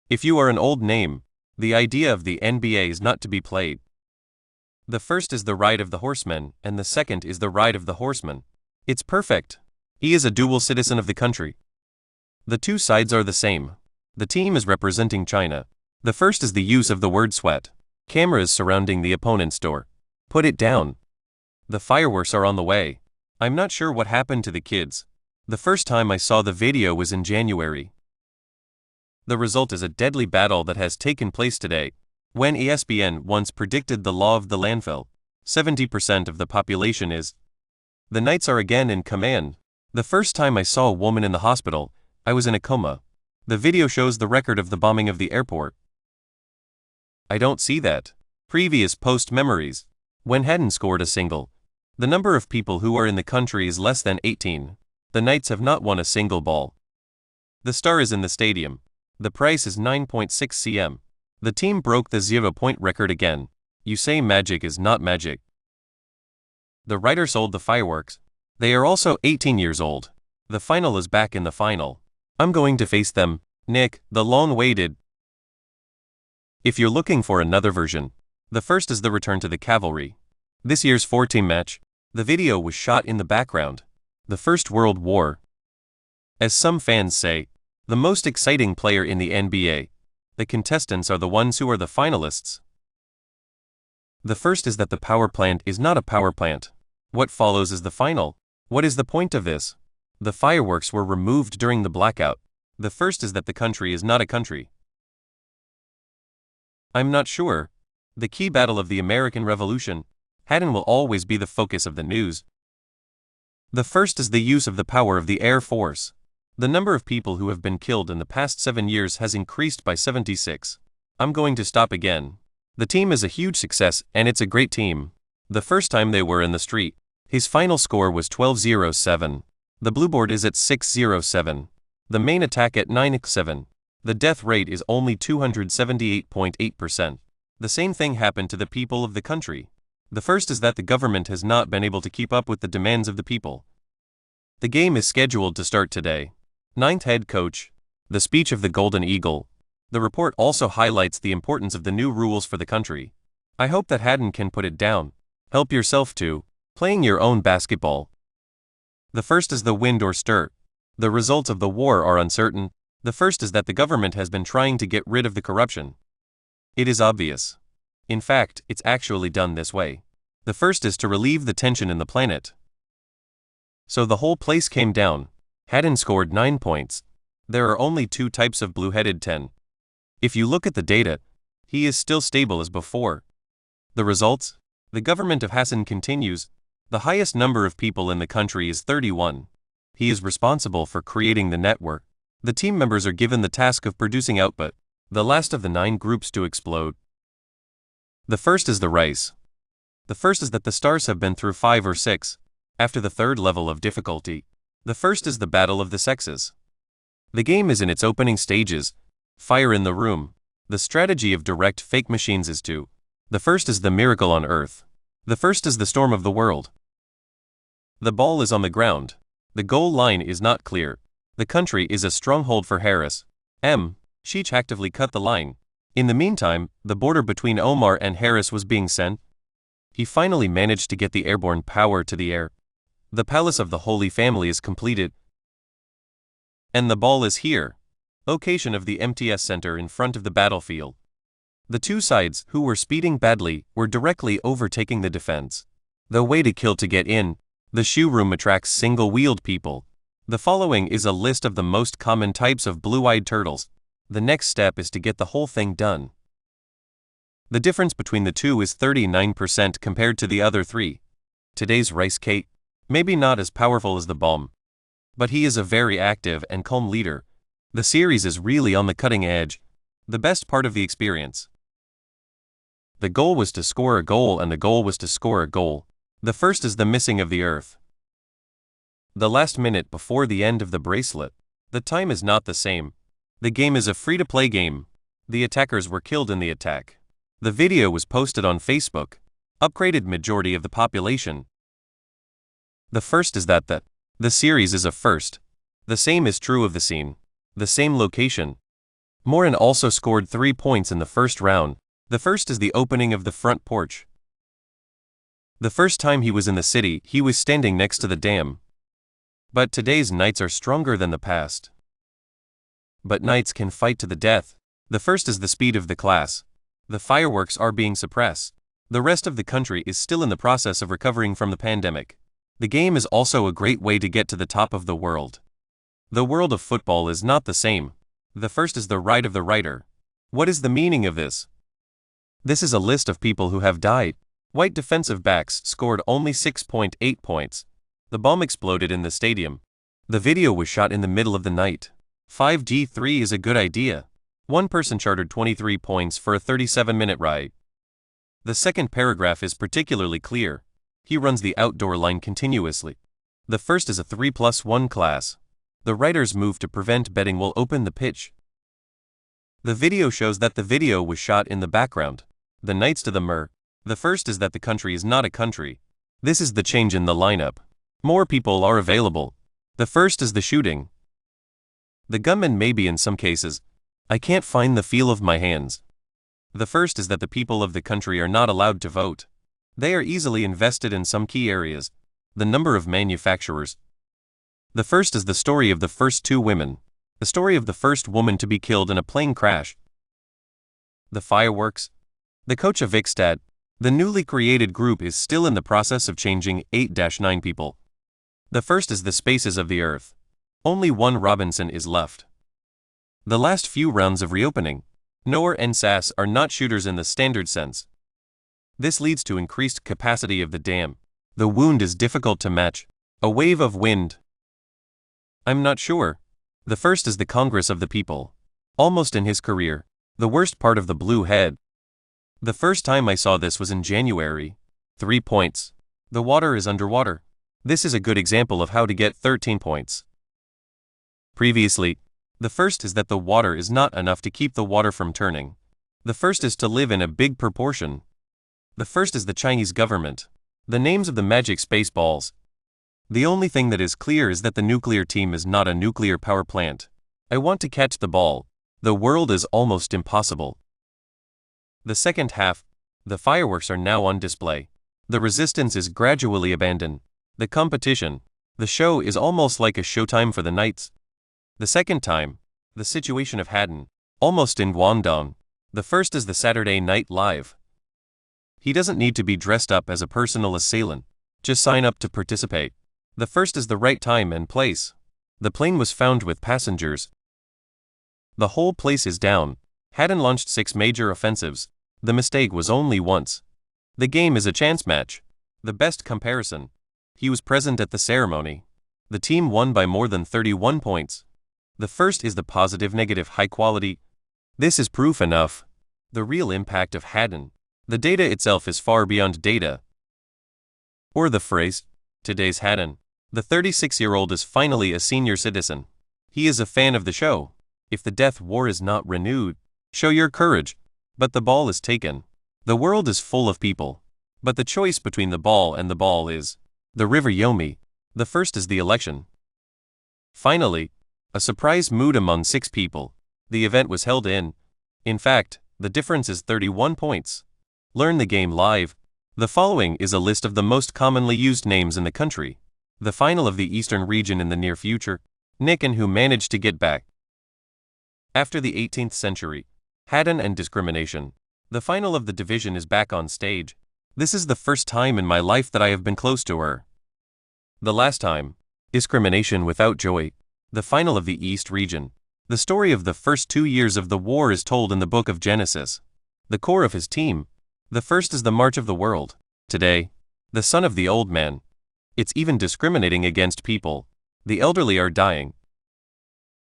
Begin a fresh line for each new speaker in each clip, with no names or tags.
If you are an old name, the idea of the NBA is not to be played. The first is the ride of the horseman, and the second is the ride of the horseman. It's perfect. He is a dual citizen of the country. The two sides are the same. The team is representing China. The first is the use of the word sweat. Cameras surrounding the opponent's door. Put it down. The fireworks are on the way. I'm not sure what happened to the kids. The first time I saw the video was in January. The result is a deadly battle that has taken place today. When ESPN once predicted the law of the landfill, 70% of the population is. The Knights are again in command. The first time I saw a woman in the hospital, I was in a coma. The video shows the record of the bombing of the airport. I don't see that. Previous post memories. When Harden scored a single. The number of people who are in the country is less than 18. The Knights have not won a single ball. The star is in the stadium. The price is 9.6 cm. The team broke the 0-point record again. You say magic is not magic. The writer sold the fireworks. They are also 18 years old. The final is back in the final. I'm going to face them, Nick, the long-awaited. If you're looking for another version, the first is the return to the cavalry. This year's 4-team match, the video was shot in the background. The First World War. As some fans say, the most exciting player in the NBA. The contestants are the ones who are the finalists. The first is that the power plant is not a power plant. What follows is the final. What is the point of this? The fireworks were removed during the blackout. The first is that the country is not a country. I'm not sure. The key battle of the American Revolution. Harden will always be the focus of the news. The first is the use of the power of the Air Force. The number of people who have been killed in the past 7 years has increased by 76. I'm going to stop again. The team is a huge success and it's a great team. The first time they were in the street, his final score was 12-07. The blue board is at 6-07. The main attack at 9-7. The death rate is only 278.8%. The same thing happened to the people of the country. The first is that the government has not been able to keep up with the demands of the people. The game is scheduled to start today. 9th head coach. The speech of the Golden Eagle. The report also highlights the importance of the new rules for the country. I hope that Harden can put it down. Help yourself to playing your own basketball. The first is the wind or stir. The results of the war are uncertain. The first is that the government has been trying to get rid of the corruption. It is obvious. In fact, it's actually done this way. The first is to relieve the tension in the planet. So the whole place came down. Harden scored 9 points. There are only 2 types of blue-headed 10. If you look at the data, he is still stable as before. The results? The government of Hassan continues. The highest number of people in the country is 31. He is responsible for creating the network. The team members are given the task of producing output. The last of the 9 groups to explode. The first is the rice. The first is that the stars have been through 5 or 6. After the 3rd level of difficulty. The first is the battle of the sexes. The game is in its opening stages. Fire in the room. The strategy of direct fake machines is to. The first is the miracle on earth. The first is the storm of the world. The ball is on the ground. The goal line is not clear. The country is a stronghold for Harris. Sheech actively cut the line. In the meantime, the border between Omar and Harris was being sent. He finally managed to get the airborne power to the air. The palace of the Holy Family is completed. And the ball is here. Location of the MTS Center in front of the battlefield. The two sides, who were speeding badly, were directly overtaking the defense. The way to kill to get in. The shoe room attracts single-wheeled people. The following is a list of the most common types of blue-eyed turtles. The next step is to get the whole thing done. The difference between the two is 39% compared to the other 3. Today's rice cake, maybe not as powerful as the bomb, but he is a very active and calm leader. The series is really on the cutting edge, the best part of the experience. The goal was to score a goal and the goal was to score a goal. The first is the missing of the earth. The last minute before the end of the bracelet. The time is not the same. The game is a free-to-play game. The attackers were killed in the attack. The video was posted on Facebook. Upgraded majority of the population. The first is that the series is a first. The same is true of the scene. The same location. Morin also scored 3 points in the first round. The first is the opening of the front porch. The first time he was in the city, he was standing next to the dam. But today's knights are stronger than the past. But knights can fight to the death. The first is the speed of the class. The fireworks are being suppressed. The rest of the country is still in the process of recovering from the pandemic. The game is also a great way to get to the top of the world. The world of football is not the same. The first is the right of the writer. What is the meaning of this? This is a list of people who have died. White defensive backs scored only 6.8 points. The bomb exploded in the stadium. The video was shot in the middle of the night. 5G3 is a good idea. One person chartered 23 points for a 37-minute ride. The second paragraph is particularly clear. He runs the outdoor line continuously. The first is a 3+1 class. The writer's move to prevent betting will open the pitch. The video shows that the video was shot in the background. The knights to the Mer. The first is that the country is not a country. This is the change in the lineup. More people are available. The first is the shooting. The gunman may be in some cases. I can't find the feel of my hands. The first is that the people of the country are not allowed to vote. They are easily invested in some key areas. The number of manufacturers. The first is the story of the first 2 women. The story of the first woman to be killed in a plane crash. The fireworks. The coach of Vikstad. The newly created group is still in the process of changing 8-9 people. The first is the spaces of the earth. Only one Robinson is left. The last few rounds of reopening. Noor and Sass are not shooters in the standard sense. This leads to increased capacity of the dam. The wound is difficult to match. A wave of wind. I'm not sure. The first is the Congress of the People. Almost in his career. The worst part of the blue head. The first time I saw this was in January. 3 points. The water is underwater. This is a good example of how to get 13 points. Previously, the first is that the water is not enough to keep the water from turning. The first is to live in a big proportion. The first is the Chinese government. The names of the magic space balls. The only thing that is clear is that the nuclear team is not a nuclear power plant. I want to catch the ball. The world is almost impossible. The second half. The fireworks are now on display. The resistance is gradually abandoned. The competition. The show is almost like a showtime for the knights. The second time. The situation of Haddon. Almost in Guangdong. The first is the Saturday Night Live. He doesn't need to be dressed up as a personal assailant. Just sign up to participate. The first is the right time and place. The plane was found with passengers. The whole place is down. Haddon launched 6 major offensives. The mistake was only once. The game is a chance match. The best comparison. He was present at the ceremony. The team won by more than 31 points. The first is the positive negative high quality. This is proof enough. The real impact of Haddon. The data itself is far beyond data. Or the phrase, today's Haddon. The 36-year-old is finally a senior citizen. He is a fan of the show. If the death war is not renewed, show your courage. But the ball is taken. The world is full of people. But the choice between the ball and the ball is the river Yomi. The first is the election. Finally, a surprise mood among 6 people. The event was held in fact, the difference is 31 points. Learn the game live. The following is a list of the most commonly used names in the country. The final of the Eastern region in the near future. Nick and who managed to get back. After the 18th century. Haddon and discrimination. The final of the division is back on stage. This is the first time in my life that I have been close to her. The last time. Discrimination without joy. The final of the East region. The story of the first 2 years of the war is told in the book of Genesis. The core of his team. The first is the march of the world. Today. The son of the old man. It's even discriminating against people. The elderly are dying.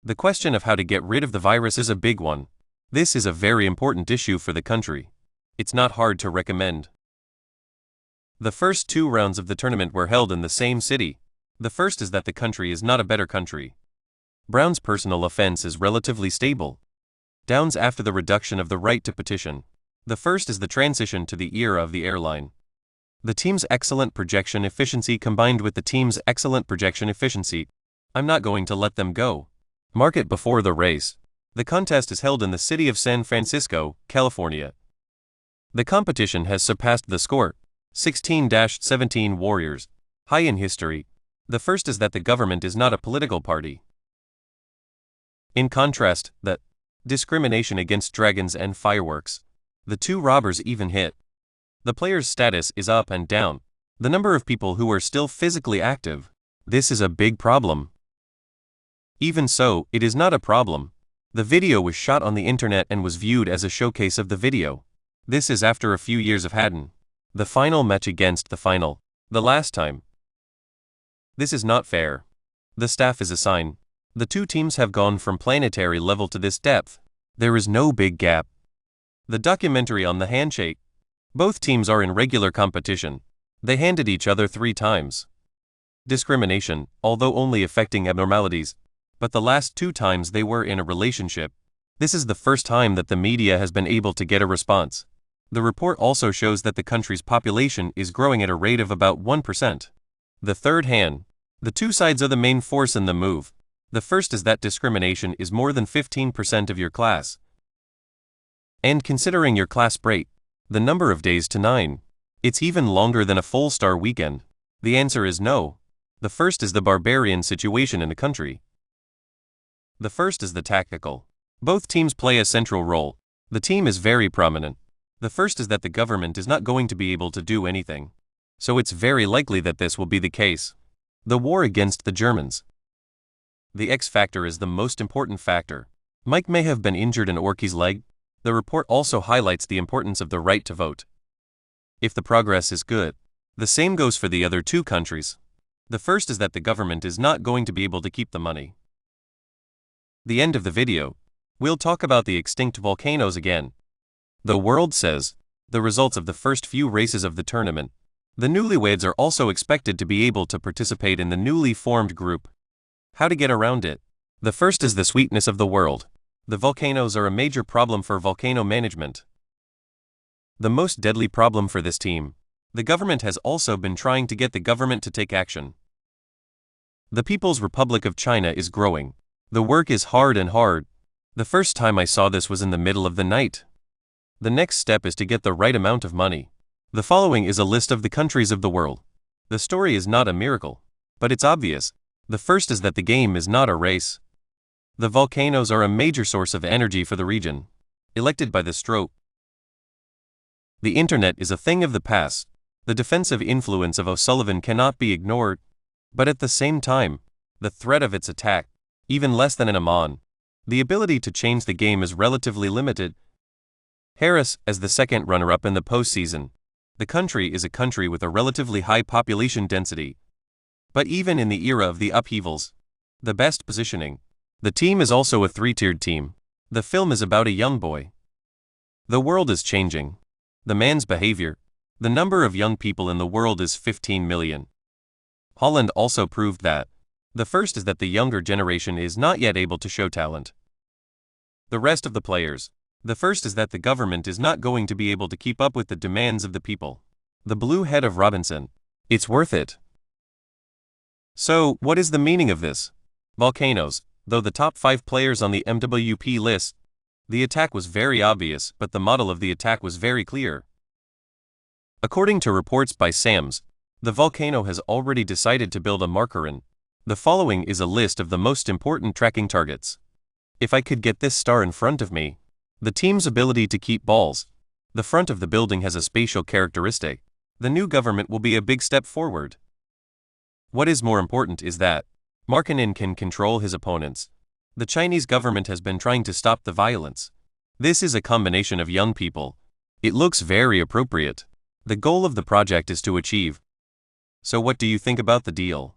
The question of how to get rid of the virus is a big one. This is a very important issue for the country. It's not hard to recommend. The first 2 rounds of the tournament were held in the same city. The first is that the country is not a better country. Brown's personal offense is relatively stable. Downs after the reduction of the right to petition. The first is the transition to the era of the airline. The team's excellent projection efficiency combined with the team's excellent projection efficiency. I'm not going to let them go. Mark it before the race. The contest is held in the city of San Francisco, California. The competition has surpassed the score, 16-17 warriors, high in history. The first is that the government is not a political party. In contrast, the discrimination against dragons and fireworks. The two robbers even hit. The player's status is up and down. The number of people who are still physically active. This is a big problem. Even so, it is not a problem. The video was shot on the internet and was viewed as a showcase of the video. This is after a few years of Harden. The final match against the last time. This is not fair. The staff is a sign. The two teams have gone from planetary level to this depth. There is no big gap. The documentary on the handshake. Both teams are in regular competition. They handed each other 3 times. Discrimination, although only affecting abnormalities, but the last 2 times they were in a relationship. This is the first time that the media has been able to get a response. The report also shows that the country's population is growing at a rate of about 1%. The third hand. The two sides are the main force in the move. The first is that discrimination is more than 15% of your class. And considering your class break, the number of days to 9. It's even longer than a full star weekend. The answer is no. The first is the barbarian situation in the country. The first is the tactical. Both teams play a central role. The team is very prominent. The first is that the government is not going to be able to do anything. So it's very likely that this will be the case. The war against the Germans. The X factor is the most important factor. Mike may have been injured in Orki's leg. The report also highlights the importance of the right to vote. If the progress is good, the same goes for the other 2 countries. The first is that the government is not going to be able to keep the money. The end of the video. We'll talk about the extinct volcanoes again. The world says the results of the first few races of the tournament. The newlyweds are also expected to be able to participate in the newly formed group. How to get around it? The first is the sweetness of the world. The volcanoes are a major problem for volcano management. The most deadly problem for this team. The government has also been trying to get the government to take action. The People's Republic of China is growing. The work is hard and hard. The first time I saw this was in the middle of the night. The next step is to get the right amount of money. The following is a list of the countries of the world. The story is not a miracle, but it's obvious. The first is that the game is not a race. The volcanoes are a major source of energy for the region, elected by the stroke. The internet is a thing of the past. The defensive influence of O'Sullivan cannot be ignored, but at the same time, the threat of its attack, even less than in Amman. The ability to change the game is relatively limited. Harris, as the second runner-up in the postseason. The country is a country with a relatively high population density. But even in the era of the upheavals, the best positioning, the team is also a 3-tiered team. The film is about a young boy. The world is changing. The man's behavior. The number of young people in the world is 15 million. Holland also proved that. The first is that the younger generation is not yet able to show talent. The rest of the players. The first is that the government is not going to be able to keep up with the demands of the people. The blue head of Robinson. It's worth it. So, what is the meaning of this? Volcanoes. Though the top 5 players on the MWP list, the attack was very obvious, but the model of the attack was very clear. According to reports by SAMS, the volcano has already decided to build a marker in. The following is a list of the most important tracking targets. If I could get this star in front of me, the team's ability to keep balls. The front of the building has a spatial characteristic. The new government will be a big step forward. What is more important is that Markkanen can control his opponents. The Chinese government has been trying to stop the violence. This is a combination of young people. It looks very appropriate. The goal of the project is to achieve. So what do you think about the deal?